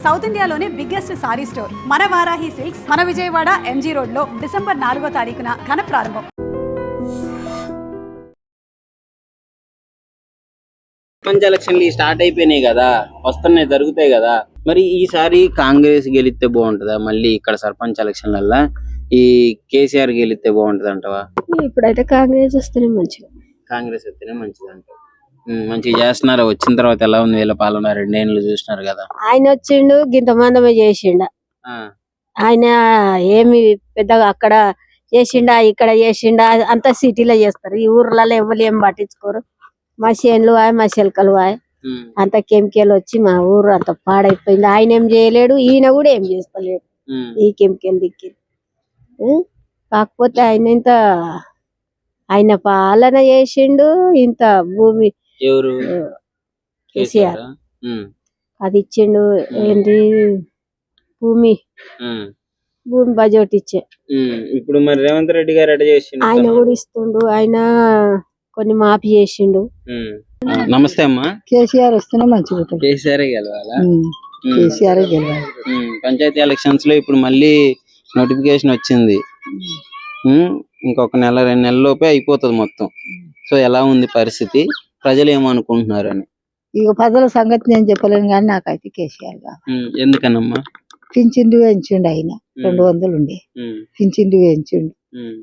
South ఇండియాలోనే biggest sorry store మన Varahi silks మన విజయవాడ ఎంజీ రోడ్ లో డిసెంబర్ 4వ తారీఖున ఘన ప్రారంభం. సర్పంచ్ ఎలక్షన్లు స్టార్ట్ అయిపోయినాయి కదా, వస్తున్నాయి, జరుగుతాయి కదా. మరి ఈసారి కాంగ్రెస్ గెలిస్తే బాగుంటుందా? మళ్ళీ ఇక్కడ సర్పంచ్ ఎలక్షన్లల్లా ఈ కేసీఆర్ గెలిస్తే బాగుంటది అంటవా? ఇప్పుడైతే కాంగ్రెస్ వస్తేనే మంచిది. కాంగ్రెస్ వస్తేనే మంచిది అంట. మంచిగా చేస్తున్నారు. వచ్చిన తర్వాత ఎలా ఉంది వీళ్ళ పాలన? 2 ఏళ్ళు చూసినారు కదా. ఆయన వచ్చిండు గింత మందమే చేసిండ. ఆయన ఏమి పెద్దగా అక్కడ చేసిండా ఇక్కడ చేసిండా అంత సిటీలో చేస్తారు. ఈ ఊర్లలో ఎవరు ఏం పట్టించుకోరు. మా చేనులు మా చిలకలు అంత కెమికల్ వచ్చి మా ఊరు అంత పాడైపోయింది. ఆయన ఏం చేయలేడు, ఈయన కూడా ఏం చేస్తలేడు. ఈ కెమికల్ దిక్కి కాకపోతే ఆయన పాలన చేసిండు. ఇంత భూమి కేసీఆర్ అది ఇచ్చిండు. ఏంటి భూమి బడ్జెట్ ఇచ్చే. ఇప్పుడు మరి రేవంత్ రెడ్డి గారు ఎట్లా చేసిండు? ఆయన కూడా ఇస్తుండు. ఆయన కొన్ని మాఫీ చేసిండు. నమస్తే అమ్మా. కేసీఆర్ వస్తేనే మంచిగా ఉంటుంది. కేసీఆర్ గెలవాలా? కేసీఆర్ గెలవాలి. పంచాయతీ ఎలక్షన్స్ లో ఇప్పుడు మళ్ళీ నోటిఫికేషన్ వచ్చింది. ఇంకొక 1-2 నెలల లోపే అయిపోతుంది మొత్తం. సో ఎలా ఉంది పరిస్థితి? ప్రజలు ఏమనుకుంటున్నారు అని? ఇక ప్రజల సంగతి నేను చెప్పలేను కానీ నాకైతే కేసీఆర్ కావాలి. ఎందుకనమ్మా? పింఛన్లు వేయించిండు. ఆయన 200 ఉండే పింఛన్లు వేయించిండు.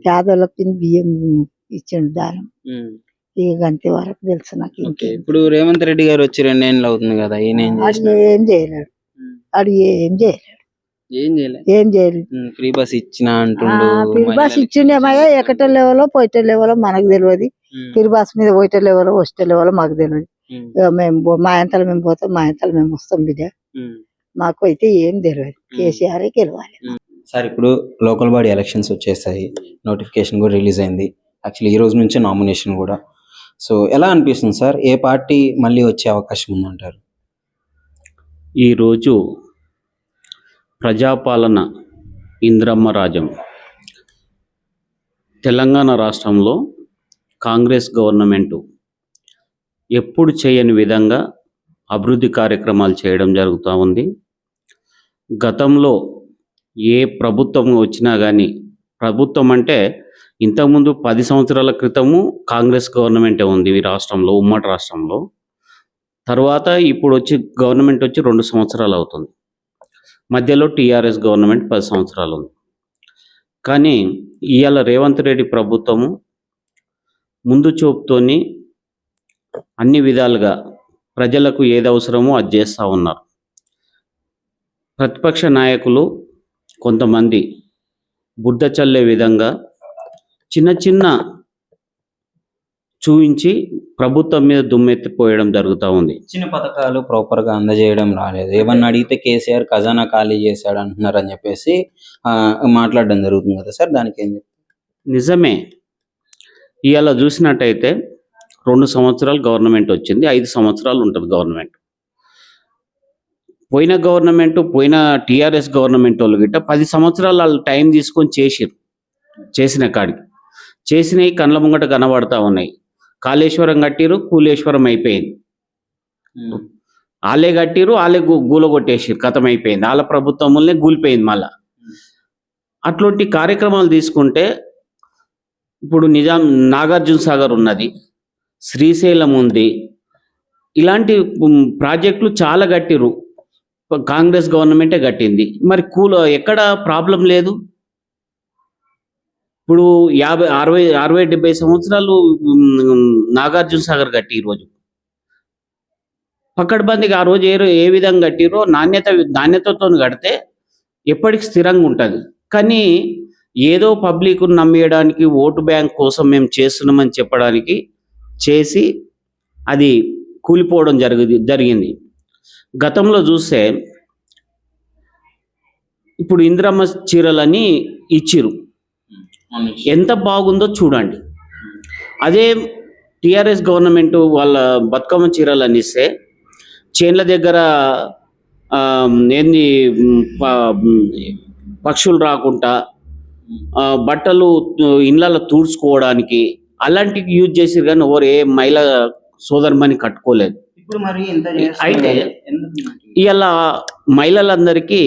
పేదలకు బియ్యం ఇచ్చిండు దానం. ఇక అంతే వరకు తెలుసు నాకు. ఇప్పుడు రేవంత్ రెడ్డి గారు వచ్చి 2 ఏళ్ళు అవుతుంది కదా, ఈయన ఏం చేయలేడు. ఏం చేయలేదు. ఫ్రీ బస్ ఇచ్చిన అంటుండు. ఫ్రీ బస్ ఇచ్చిండేమయ్యా, ఎక్కటో లెవెలో పోయిట లెవెలో మనకు తెలియదు. ఫ్రీ బస్ మీద పోయిట లెవెలో వస్తే లెవెలో మాకు తెలియదు. మేము మా అంతలు మేము పోతాం, మా అంతలు మేము వస్తాం బిడ్డ. మాకు అయితే ఏం తెలియదు. కేసీఆర్ గెలవాలి. సార్ ఇప్పుడు లోకల్ బాడీ ఎలక్షన్స్ వచ్చేసాయి, నోటిఫికేషన్ కూడా రిలీజ్ అయింది. యాక్చువల్లీ ఈ రోజు నుంచే నామినేషన్ కూడా. సో ఎలా అనిపిస్తుంది సార్? ఏ పార్టీ మళ్ళీ వచ్చే అవకాశం ఉందంటారు? ఈరోజు ప్రజాపాలన ఇంద్రమ్మ రాజ్యం తెలంగాణ రాష్ట్రంలో కాంగ్రెస్ గవర్నమెంటు ఎప్పుడు చేయని విధంగా అభివృద్ధి కార్యక్రమాలు చేయడం జరుగుతూ ఉంది. గతంలో ఏ ప్రభుత్వం వచ్చినా కానీ, ప్రభుత్వం అంటే ఇంతకుముందు 10 సంవత్సరాల క్రితము కాంగ్రెస్ గవర్నమెంటే ఉంది ఈ రాష్ట్రంలో, ఉమ్మడి రాష్ట్రంలో. తర్వాత ఇప్పుడు గవర్నమెంట్ వచ్చి 2 సంవత్సరాలు అవుతుంది. మధ్యలో టీఆర్ఎస్ గవర్నమెంట్ 10 సంవత్సరాలు ఉంది. కానీ ఇవాళ రేవంత్ రెడ్డి ప్రభుత్వము ముందు చూపుతోని అన్ని విధాలుగా ప్రజలకు ఏది అవసరమో అది చేస్తూ ఉన్నారు. ప్రతిపక్ష నాయకులు కొంతమంది బుద్ధ చల్లే విధంగా చిన్న చిన్న చూయించి ప్రభుత్వం మీద దుమ్మెత్తిపోయడం జరుగుతూ ఉంది. చిన్న పథకాలు ప్రాపర్ గా అందజేయడం రాలేదు. ఏమన్నా అడిగితే కేసీఆర్ ఖజానా ఖాళీ చేశాడు అంటున్నారు అని చెప్పేసి మాట్లాడడం జరుగుతుంది కదా సార్, దానికి ఏం చెప్తారు? నిజమే. ఇవాళ చూసినట్టయితే 2 సంవత్సరాలు గవర్నమెంట్ వచ్చింది, 5 సంవత్సరాలు ఉంటుంది గవర్నమెంట్. పోయిన టీఆర్ఎస్ గవర్నమెంట్ వాళ్ళు గిట్ట 10 సంవత్సరాలు వాళ్ళు టైం తీసుకొని చేసిన కాడికి చేసినవి కళ్ళ ముంగట కనబడతా ఉన్నాయి. కాళేశ్వరం కట్టిరు, కూలేశ్వరం అయిపోయింది. వాళ్ళే కట్టిరు, వాళ్ళే గూల కొట్టేసిరు, కథం అయిపోయింది. వాళ్ళ ప్రభుత్వంలోనే గూలిపోయింది మళ్ళా. అట్లాంటి కార్యక్రమాలు తీసుకుంటే ఇప్పుడు నాగార్జున సాగర్ ఉన్నది, శ్రీశైలం ఉంది, ఇలాంటి ప్రాజెక్టులు చాలా కట్టిరు. కాంగ్రెస్ గవర్నమెంటే కట్టింది. మరి ఎక్కడ ప్రాబ్లం లేదు. ఇప్పుడు 50, 60, 70 సంవత్సరాలు నాగార్జున సాగర్ కట్టి ఈరోజు పక్కడబందికి ఆ రోజు ఏ విధంగా కట్టిరో నాణ్యతతో కడితే ఎప్పటికి స్థిరంగా ఉంటుంది. కానీ ఏదో పబ్లిక్ నమ్మేయడానికి, ఓటు బ్యాంక్ కోసం మేము చేస్తున్నామని చెప్పడానికి చేసి అది కూలిపోవడం జరిగింది. గతంలో చూస్తే ఇప్పుడు ఇందిరమ్మ చీరలని ఇచ్చిరు, ఎంత బాగుందో చూడండి. అదే టీఆర్ఎస్ గవర్నమెంట్ వాళ్ళ బతుకమ్మ చీరలని ఇస్తే చేన్ల దగ్గర ఏంది పక్షులు రాకుండా బట్టలు ఇళ్ళలో తూడ్చుకోవడానికి అలాంటివి యూజ్ చేసిరు. కానీ ఏ మహిళ సోదరుమని కట్టుకోలేదు. ఇప్పుడు మరి ఇంత అయితే ఇవాళ మహిళలందరికీ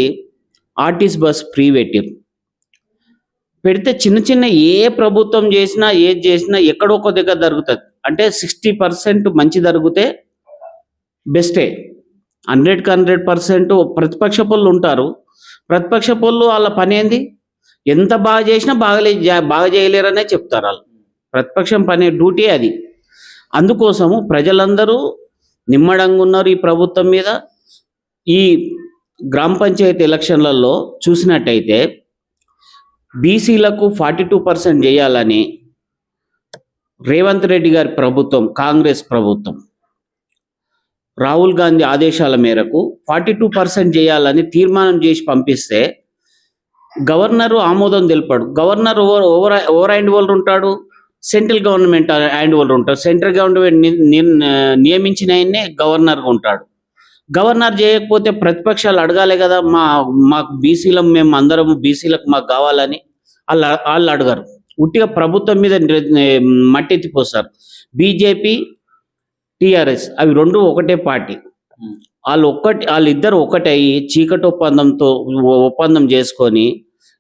ఆర్టీసీ బస్ ఫ్రీ పెట్టారు. పెడితే చిన్న చిన్న ఏ ప్రభుత్వం చేసినా ఏది చేసినా ఎక్కడో ఒక దగ్గర జరుగుతుంది. అంటే 60% మంచి జరిగితే బెస్టే. 100% ప్రతిపక్ష పనులు ఉంటారు. ప్రతిపక్ష పనులు వాళ్ళ పని ఏంది? ఎంత బాగా చేసినా బాగా చేయలేరనే చెప్తారు వాళ్ళు. ప్రతిపక్షం పని డ్యూటీ అది. అందుకోసము ప్రజలందరూ నిమ్మడంగా ఉన్నారు ఈ ప్రభుత్వం మీద. ఈ గ్రామ పంచాయతీ ఎలక్షన్లలో చూసినట్టయితే బీసీలకు 42% చేయాలని రేవంత్ రెడ్డి గారి ప్రభుత్వం, కాంగ్రెస్ ప్రభుత్వం రాహుల్ గాంధీ ఆదేశాల మేరకు 42% చేయాలని తీర్మానం చేసి పంపిస్తే గవర్నర్ ఆమోదం తెలిపాడు. గవర్నర్ ఓవర్ హ్యాండ్ ఓవర్ ఉంటాడు, సెంట్రల్ గవర్నమెంట్ హ్యాండ్ ఓవర్ ఉంటాడు. సెంట్రల్ గవర్నమెంట్ నియమించిన ఆయన్నే గవర్నర్గా ఉంటాడు. గవర్నర్ చేయకపోతే ప్రతిపక్షాలు అడగాలి కదా, మాకు బీసీలం, మేము అందరం బీసీలకు మాకు కావాలని. వాళ్ళు అడగారు. ఉట్టిగా ప్రభుత్వం మీద మట్టెత్తిపోస్తారు. బీజేపీ, టీఆర్ఎస్ అవి రెండు ఒకటే పార్టీ. వాళ్ళిద్దరు ఒకటే అయ్యి చీకటి ఒప్పందం చేసుకొని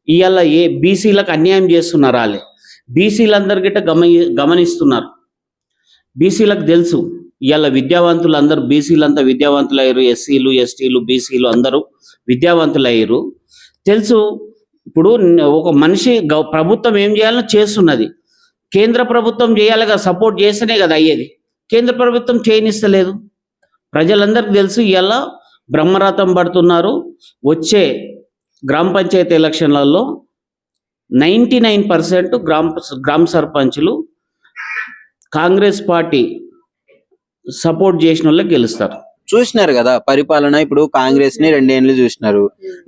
ఇవాళ బీసీలకు అన్యాయం చేస్తున్నారు. వాళ్ళే బీసీలందరి గిట్ట గమనిస్తున్నారు. బీసీలకు తెలుసు ఇవాళ విద్యావంతులు అందరూ, బీసీలంతా విద్యావంతులు అయ్యారు. ఎస్సీలు, ఎస్టీలు, బీసీలు అందరూ విద్యావంతులు అయ్యారు. తెలుసు. ఇప్పుడు ఒక మనిషి ప్రభుత్వం ఏం చేయాలో చేస్తున్నది. కేంద్ర ప్రభుత్వం చేయాలిగా, సపోర్ట్ చేస్తేనే కదా అయ్యేది. కేంద్ర ప్రభుత్వం చేయనిస్తలేదు. ప్రజలందరికీ తెలుసు. ఇవాళ బ్రహ్మరథం పడుతున్నారు. వచ్చే గ్రామ పంచాయతీ ఎలక్షన్లలో 99% గ్రామ సర్పంచులు కాంగ్రెస్ పార్టీ సపోర్ట్ చేసిన వాళ్ళే గెలుస్తారు. చూసినారు కదా పరిపాలన. ఇప్పుడు కాంగ్రెస్ ని 2 ఏళ్ళు చూసినారు,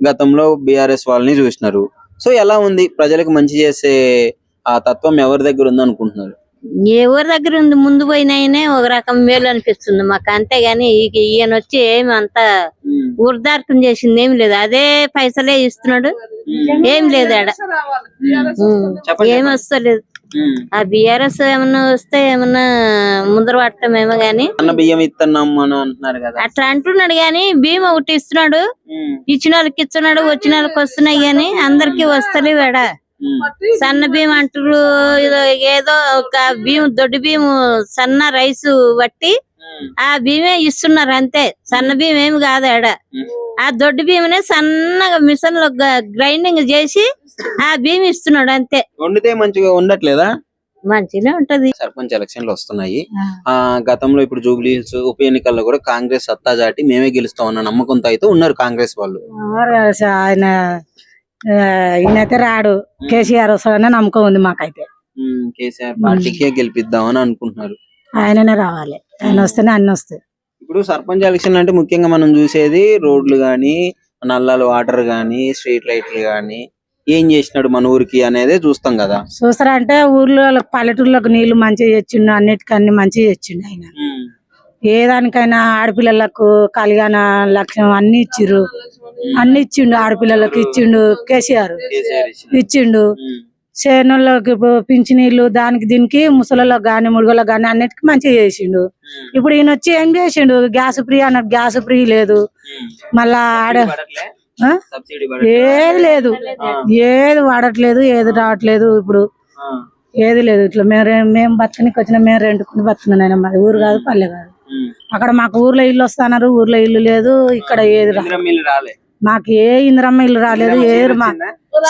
గతంలో బీఆర్ఎస్ వాళ్ళని చూసినారు. సో ఎలా ఉంది? ప్రజలకు మంచి చేసే ఆ తత్వం ఎవరి దగ్గర ఉంది అనుకుంటున్నారు? ఎవరి దగ్గర ఉంది? ముందు పోయినాయనే ఒక రకం మేలు అనిపిస్తుంది మాకు, అంతేగాని ఈయన వచ్చి ఏమి అంత ఊర్దార్పం చేసింది ఏమి లేదు. అదే పైసలే ఇస్తున్నాడు, ఏం లేదు ఆడ, ఏమి వస్తలేదు. ఆ బిఆర్ఎస్ ఏమన్నా వస్తే ఏమన్నా ముందర పడతామేమో గాని, అన్న బియ్యం ఇస్తున్నాం అని అంటున్నారు కదా, అట్లా అంటున్నాడు గాని బియ్యం ఒకటి ఇస్తున్నాడు, ఇచ్చిన వాళ్ళకి ఇస్తున్నాడు, వచ్చిన వాళ్ళకి వస్తున్నాయి గాని అందరికి వస్తలే వేడ. సన్న బియ్యం అంటారు, ఏదో ఒక బియ్యం, దొడ్డు బియ్యం, సన్న రైసు బట్టి ఆ బియ్యమే ఇస్తున్నారు అంతే. సన్న బియ్యం ఏమి కాదు ఆడ. ఆ దొడ్డు బియ్యమే సన్నగా మిషన్ లో గ్రైండింగ్ చేసి ఆ బియ్యం ఇస్తున్నాడు అంతే. వండితే మంచిగా ఉండట్లేదా? మంచిగా ఉంటది. సర్పంచ్ ఎలక్షన్లు వస్తున్నాయి. గతంలో ఇప్పుడు జూబ్లీ హిల్స్ ఉప ఎన్నికల్లో కూడా కాంగ్రెస్ సత్తా చాటి మేమే గెలుస్తాం అన్న నమ్మకంతో అయితే ఉన్నారు కాంగ్రెస్ వాళ్ళు. ఆయన ఈయనైతే రాడు, కేసీఆర్ వస్తాడనే నమ్మకం ఉంది మాకైతే. కేసీఆర్ పార్టీకే గెలిపిద్దామని అనుకుంటున్నారు. ఆయననే రావాలి, ఆయన వస్తేనే అన్ని వస్తాయి. ఇప్పుడు సర్పంచ్ ఎలక్షన్ అంటే ముఖ్యంగా మనం చూసేది రోడ్లు గాని, నల్లాలు, వాటర్ గాని, స్ట్రీట్ లైట్లు గాని, ఏం చేసినాడు మన ఊరికి అనేది చూస్తాం కదా. చూస్తారా అంటే ఊర్లో పల్లెటూర్లకు నీళ్లు మంచిగా తెచ్చిండు, అన్నిటికన్నీ మంచిగా తెచ్చిండు ఆయన. ఏ దానికైనా ఆడపిల్లలకు కళ్యాణ లక్ష్యం అన్ని ఇచ్చిర్రు, అన్ని ఇచ్చిండు. ఆడపిల్లలకు ఇచ్చిండు కేసీఆర్, ఇచ్చిండు. చేనులకు పింఛనీళ్ళు, దానికి దీనికి ముసలిలకు గాని ముడుగులకు గాని అన్నిటికీ మంచిగా చేసిండు. ఇప్పుడు ఈయన వచ్చి ఏం చేసిండు? గ్యాస్ ఫ్రీ అన్నాడు, గ్యాస్ ఫ్రీ లేదు. మళ్ళా ఆడ ఏది లేదు, ఏది వాడట్లేదు, ఏది రావట్లేదు. ఇప్పుడు ఏది లేదు. ఇట్లా మేము బతకనికి వచ్చిన, మేము రెండుకుని బతుకున్నాను. మాది ఊరు కాదు, పల్లె కాదు. అక్కడ మాకు ఊర్లో ఇల్లు వస్తున్నారు, ఊర్లో ఇల్లు లేదు. ఇక్కడ ఏది రాలే మాకు, ఏ ఇందిరమ్మ ఇల్లు రాలేదు, ఏది మా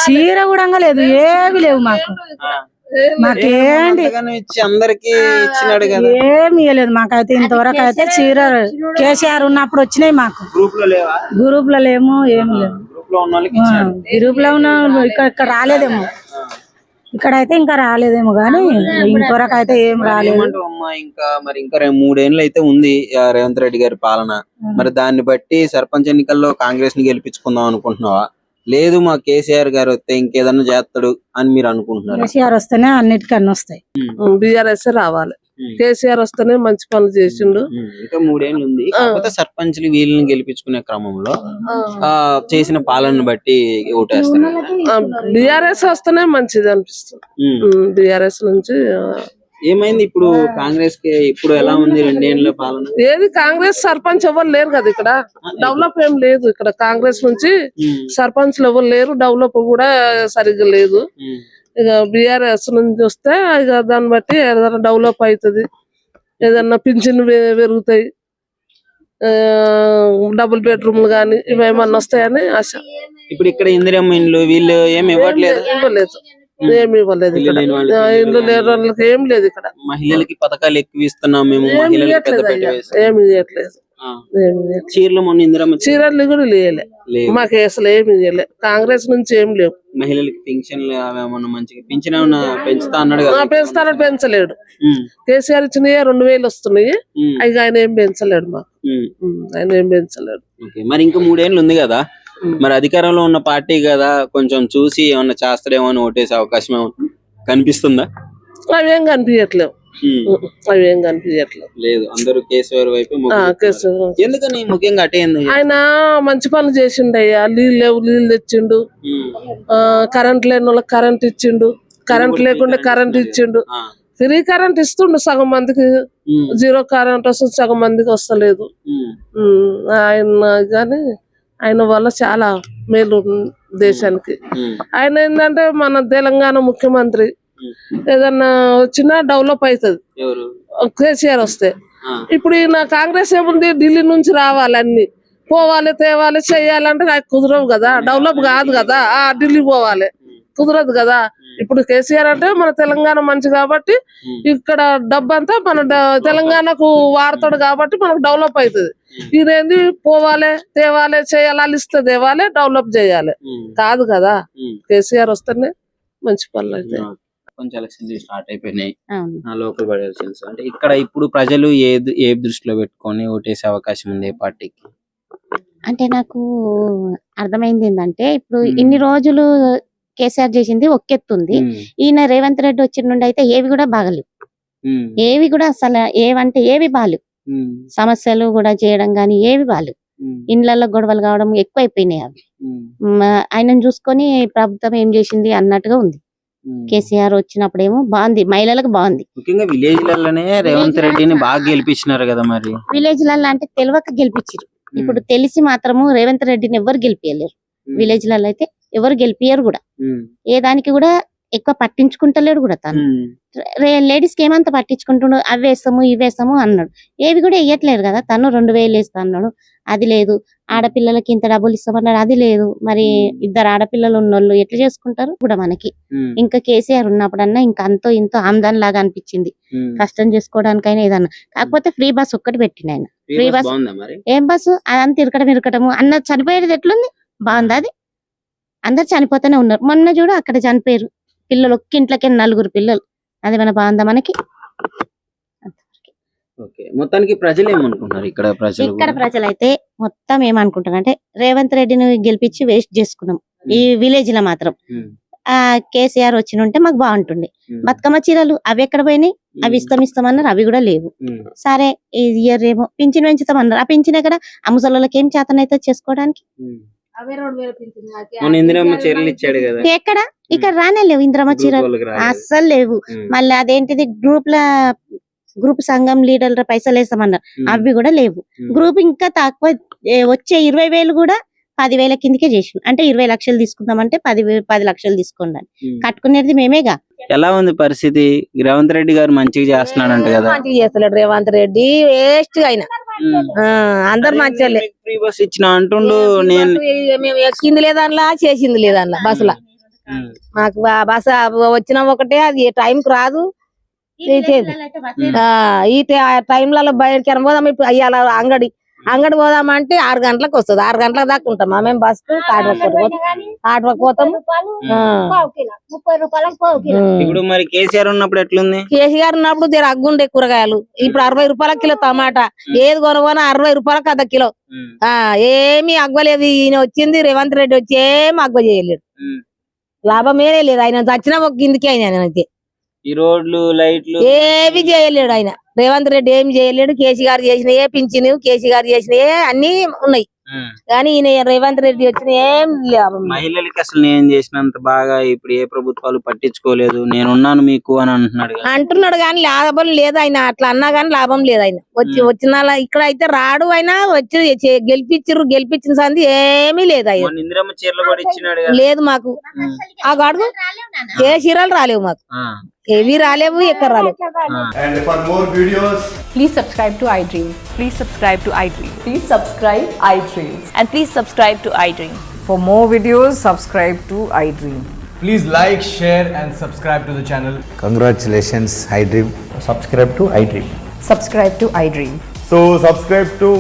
చీర కూడా లేదు, ఏవి లేవు మాకు. మాకేంటి ఏమి ఇవ్వలేదు మాకైతే ఇంతవరకు. అయితే చీర కేసీఆర్ ఉన్నప్పుడు వచ్చినాయి మాకు. గ్రూప్ లో లేము, ఏమి లేవు. గ్రూప్ లో ఉన్న ఇక్కడ రాలేదేమో, ఇక్కడైతే ఇంకా రాలేదేమో గానీ ఇంతవరకు అయితే ఏం రాలేదు. ఇంకా మరి ఇంకా 3 ఏళ్ళు అయితే ఉంది రేవంత్ రెడ్డి గారి పాలన. మరి దాన్ని బట్టి సర్పంచ్ ఎన్నికల్లో కాంగ్రెస్ ని గెలిపించుకుందాం అనుకుంటున్నావా, లేదు మా కేసీఆర్ గారు వస్తే ఇంకేదన్నా చేస్తాడు అని మీరు అనుకుంటున్నారు? కేసీఆర్ వస్తేనే అన్నిటికన్నా వస్తాయి. బీఆర్ఎస్ రావాలి, కేసీఆర్ వస్తేనే మంచి పనులు చేసిండు. ఇంకా 3 ఏళ్ళు ఉంది. కాకపోతే సర్పంచ్లు వీళ్ళని గెలిపించుకునే క్రమంలో చేసిన పాలన బట్టి ఓటేస్తారు. బీఆర్ఎస్ వస్తేనే మంచిది అనిపిస్తుంది. బీఆర్ఎస్ నుంచి ఏమైంది ఇప్పుడు కాంగ్రెస్ కి ఇప్పుడు ఎలా ఉంది 2 ఏళ్ల పాలన? ఏది కాంగ్రెస్ సర్పంచ్ ఎవరు లేరు కదా ఇక్కడ, డెవలప్ ఏం లేదు ఇక్కడ. కాంగ్రెస్ నుంచి సర్పంచ్లు ఎవరు లేరు, డెవలప్ కూడా సరిగ్గా లేదు. ఇక బిఆర్ఎస్ నుంచి వస్తే ఇక దాన్ని బట్టి ఏదైనా డెవలప్ అవుతుంది, ఏదన్నా పింఛన్ పెరుగుతాయి, డబుల్ బెడ్రూమ్లు కానీ ఇవేమన్నా వస్తాయని ఆశ. ఇప్పుడు ఇక్కడ ఇందిరమ్మ ఇండ్లు వీళ్ళు ఏమి ఇవ్వట్లేదు, ఇవ్వలేదు, ఏమి ఇవ్వలేదు ఇక్కడ. ఇల్లు లేని వాళ్ళకి ఏం లేదు ఇక్కడ. మహిళలకి పథకాలు ఎక్కువ ఇస్తున్నాం మేము, ఏమి మహిళలకి పెద్ద ఇవ్వట్లేదు పీట అయ్యా, వేస్తాం. ఏమి ఇవ్వట్లేదు, ఆ. ఏమి ఇవ్వట్లేదు. చీరలు మొన్న ఇందిరమ్మ చీరలు కూడా లేలే లేవు. మాకు అసలు ఏమి ఇవ్వలే, కాంగ్రెస్ నుంచి ఏం లేవు. మహిళలకి పింఛన్లు అవేమన్నా మంచిగా పింఛన్ ఏమన్నా పెంచుతా అన్నాడు కదా. పెంచుతానని పెంచలేడు. ఉమ్, కేసీఆర్ ఇచ్చినవి 2000 వస్తున్నాయి, ఉమ్, అవి ఆయన ఏం పెంచలేడు మాకు. ఉమ్. ఆయన ఏం పెంచలేడు. ఓకే, మరి ఇంకా 3 ఏళ్ళు ఉంది కదా, మరి అధికారంలో ఉన్న పార్టీ కదా, కొంచెం చూసి ఏమన్నా చేస్తాడేమో అని ఓటేసే అవకాశం ఏమన్నా కనిపిస్తుందా? అవేం కనిపించట్లేవు, ఉమ్, అవేం కనిపించట్లేవు. లేదు, అందరూ కేసీఆర్ వైపు మొగ్గు చూపుతున్నారు. ఎందుకని ముఖ్యంగా అటే ఎందుకు? ఆయన మంచి పనులు చేసిండయ్యా. నీళ్ళు లేవు, నీళ్ళు తెచ్చిండు. కరెంట్ లేని వాళ్ళకి కరెంట్ ఇచ్చిండు, కరెంట్ లేకుండా కరెంట్ ఇచ్చిండు. ఫ్రీ కరెంట్ ఇస్తుండు సగం మందికి, జీరో కరెంట్ వస్తుంది సగం మందికి వస్తలేదు. ఆయన కానీ ఆయన వల్ల చాలా మేలు దేశానికి. ఆయన ఏంటంటే మన తెలంగాణ ముఖ్యమంత్రి, ఏదన్నా వచ్చినా డెవలప్ అవుతుంది కేసీఆర్ వస్తే. ఇప్పుడు ఈయన కాంగ్రెస్ ఏముంది, ఢిల్లీ నుంచి రావాలి, అన్ని పోవాలి, తేవాలి, చెయ్యాలంటే నాకు కుదరవు కదా, డెవలప్ కాదు కదా. ఢిల్లీ పోవాలి, కుదరదు కదా. ఇప్పుడు కేసీఆర్ అంటే మన తెలంగాణ మంచి కాబట్టి ఇక్కడ డబ్బంతా మన తెలంగాణకు వాడతాడు కాబట్టి మనకు డెవలప్ అవుతుంది. ఇదేంది పోవాలి, తేవాలి, చేయాలి, అలిస్తే తేవాలి, డెవలప్ చేయాలి కాదు కదా. కేసీఆర్ వస్తేనే మంచి పనులు అయితే. సర్పంచ్ ఎలక్షన్స్ స్టార్ట్ అయిపోయినాయి, లోకల్ బాడీ ఎలక్షన్స్. అంటే ఇక్కడ ఇప్పుడు ప్రజలు ఏ దృష్టిలో పెట్టుకొని ఓటేసే అవకాశం ఉంది ఏ పార్టీకి? అంటే నాకు అర్థమైంది ఏంటంటే, ఇప్పుడు ఇన్ని రోజులు కేసీఆర్ చేసింది ఒకెత్తుంది, ఈయన రేవంత్ రెడ్డి వచ్చిన నుండి అయితే ఏవి కూడా బాగలేవు, ఏవి కూడా అసలు ఏవంటే ఏవి బాలేవు. సమస్యలు కూడా చేయడం గానీ ఏవి బాలేవు. ఇండ్లలో గొడవలు కావడం ఎక్కువైపోయినాయి. అవి ఆయనను చూసుకొని ప్రభుత్వం ఏం చేసింది అన్నట్టుగా ఉంది. కేసీఆర్ వచ్చినప్పుడేమో బాగుంది, మహిళలకు బాగుంది. ముఖ్యంగా విలేజ్ లలోనే రేవంత్ రెడ్డిని బాగా గెలిపించినారు కదా. మరి విలేజ్ లలో అంటే తెలియక గెలిపించారు, ఇప్పుడు తెలిసి మాత్రము రేవంత్ రెడ్డిని ఎవరు గెలిపియలేరు. విలేజ్ లలో అయితే ఎవరు గెలిపియరు కూడా, ఏ దానికి కూడా ఎక్కువ పట్టించుకుంటలేడు కూడా. తను లేడీస్ కి ఏమంత పట్టించుకుంటున్నాడు, అవి వేస్తాము ఇవి వేస్తాము అన్నాడు, ఏవి కూడా వేయట్లేదు కదా. తను 2000 వేస్తా అన్నాడు, అది లేదు. ఆడపిల్లలకి ఇంత డబ్బులు ఇస్తామన్నాడు, అది లేదు. మరి 2 ఆడపిల్లలు ఉన్నోళ్ళు ఎట్లా చేసుకుంటారు కూడా మనకి. ఇంకా కేసీఆర్ ఉన్నప్పుడన్నా ఇంకా అంతో ఇంతో ఆమ్దాన్ లాగా అనిపించింది, కష్టం చేసుకోవడానికైనా ఏదన్నా. కాకపోతే ఫ్రీ బస్ ఒక్కటి పెట్టిన ఆయన. ఫ్రీ బస్ ఏం బస్సు అదంతా ఇరకటము అన్న చనిపోయేది ఎట్లుంది, బాగుంది అది. అందరు చనిపోతూనే ఉన్నారు. మొన్న చూడు అక్కడ చనిపోయారు పిల్లలు, ఒక్క ఇంట్లోకి 4 పిల్లలు. అది మన బాగుందా మనకి? మొత్తానికి ప్రజలు ఏమనుకుంటున్నారు ఇక్కడ? ఇక్కడ ప్రజలు అయితే మొత్తం ఏమనుకుంటారు అంటే, రేవంత్ రెడ్డిని గెలిపించి వేస్ట్ చేసుకున్నాం ఈ విలేజ్ లో మాత్రం. కేసీఆర్ వచ్చిన ఉంటే మాకు బాగుంటుండే. బతుకమ్మ చీరలు అవి ఎక్కడ పోయినాయి? అవి ఇస్తామన్నారు, అవి కూడా లేవు. సరే ఈ ఇయర్ ఏమో పింఛన్ పెంచుతామన్నారు, ఆ పింఛన్ ఎక్కడ? ఆ ముసలోళ్ళకి ఏం చేతనైతే చేసుకోవడానికి. ఇందిరమ్మ చీరలు ఇచ్చాడు కదా, ఎక్కడ? ఇక్కడ రానే లేవు ఇందిరమ్మ చీరలు, అస్సలు లేవు. మళ్ళీ అదేంటిది గ్రూప్ సంఘం లీడర్ల పైసలు వేస్తామన్నారు, అవి కూడా లేవు. గ్రూప్ ఇంకా తక్కువ, వచ్చే 20,000 కూడా 10,000 కిందకే చేసిండు. అంటే 20 లక్షలు తీసుకుందామంటే 10 లక్షలు తీసుకోండి, కట్టుకునేది మేమేగా. ఎలా ఉంది పరిస్థితి? రేవంత్ రెడ్డి గారు మంచిగా చేస్తున్నాడంట కదా. మంచిగా చేస్తలేడు రేవంత్ రెడ్డి, వేస్ట్ అయినా. అందరు మంచి ఫ్రీ బస్ ఇచ్చిన అంటుండు. నేను మేము ఎక్కింది లేదనలా, చేసింది లేదనలా బస్సులా. మాకు బస్ వచ్చిన ఒకటే, అది టైంకి రాదు. ఈ టైంలలో బయటకి పోదాం. ఇప్పుడు అయ్యాల అంగడి పోదామంటే 6 గంటలకు వస్తుంది, 6 గంటలకు దాకా ఉంటాం మేము బస్ ఆటోకి పోతాము. ఇప్పుడు మరి కేసీఆర్ ఉన్నప్పుడు ఎట్లుంది? కేసీఆర్ ఉన్నప్పుడు జర అగ్గుండే కూరగాయలు, ఇప్పుడు 60 రూపాయల కిలో టమాటా, ఏది కొనుగోనా 60 రూపాయలకు 1/2 కిలో. ఏమి అగ్గలేదు. ఈయన వచ్చింది రేవంత్ రెడ్డి వచ్చి ఏమి అగ్గ చేయలేడు, లాభమేనే లేదు. ఆయన చచ్చిన ఒక కిందికి ఆయన అయితే ఈ రోడ్లు లైట్లు ఏమి చేయలేడు. ఆయన రేవంత్ రెడ్డి ఏమి చేయలేడు. కేసీఆర్ చేసినయే పింఛను, కేసీఆర్ చేసినయే అన్ని ఉన్నాయి. కానీ ఈయన రేవంత్ రెడ్డి వచ్చిన ఏం లాభం లేదు. మహిళలకి అసలు నేను చేసినంత బాగా ఇప్పుడు ఏ ప్రభుత్వాలు పట్టించుకోలేదు, నేనున్నాను మీకు అని అంటున్నాడు కదా. అంటున్నాడు కానీ లాభం లేదు ఆయన, అట్లా అన్నా కానీ లాభం లేదు ఆయన. వచ్చిన ఇక్కడ అయితే రాడు ఆయన, వచ్చి గెలిపించిన సంది ఏమీ లేదు ఆయన. మొన్న ఇందిరమ్మ చీరలు కూడా ఇచ్చినాడు కదా. లేదు మాకు ఆ గడుగు ఏ చీరలు రాలేవు మాకు, ఏవి రాలేవు, ఎక్కడ రాలేవు. And for more videos, Please subscribe to iDream. Please subscribe to iDream. Please subscribe iDream. And please subscribe to iDream. For more videos, subscribe to iDream. please like, share and subscribe to the channel. Congratulations, iDream. Subscribe to iDream. Subscribe to iDream. So subscribe to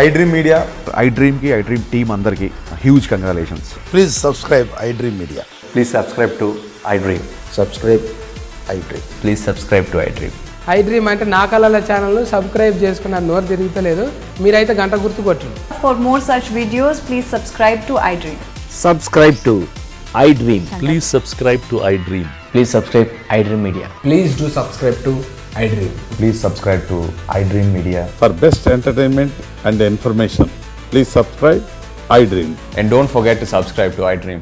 iDream Media. iDream ki iDream team andarki huge congratulations. Please subscribe iDream Media. Please subscribe to iDream. Subscribe iDream. Please subscribe to iDream. iDream అంటే నా కళల channel subscribe చేసుకున్న నోరు తిరుగుతలేదు, మీరైతే గంట గుర్తు కొట్టండి. For more such videos, please subscribe to iDream. Subscribe to iDream. Please subscribe to iDream. Please subscribe iDream Media. Please do subscribe to iDream. Please subscribe to iDream Media. For best entertainment and information, please subscribe iDream. And don't forget to subscribe to iDream.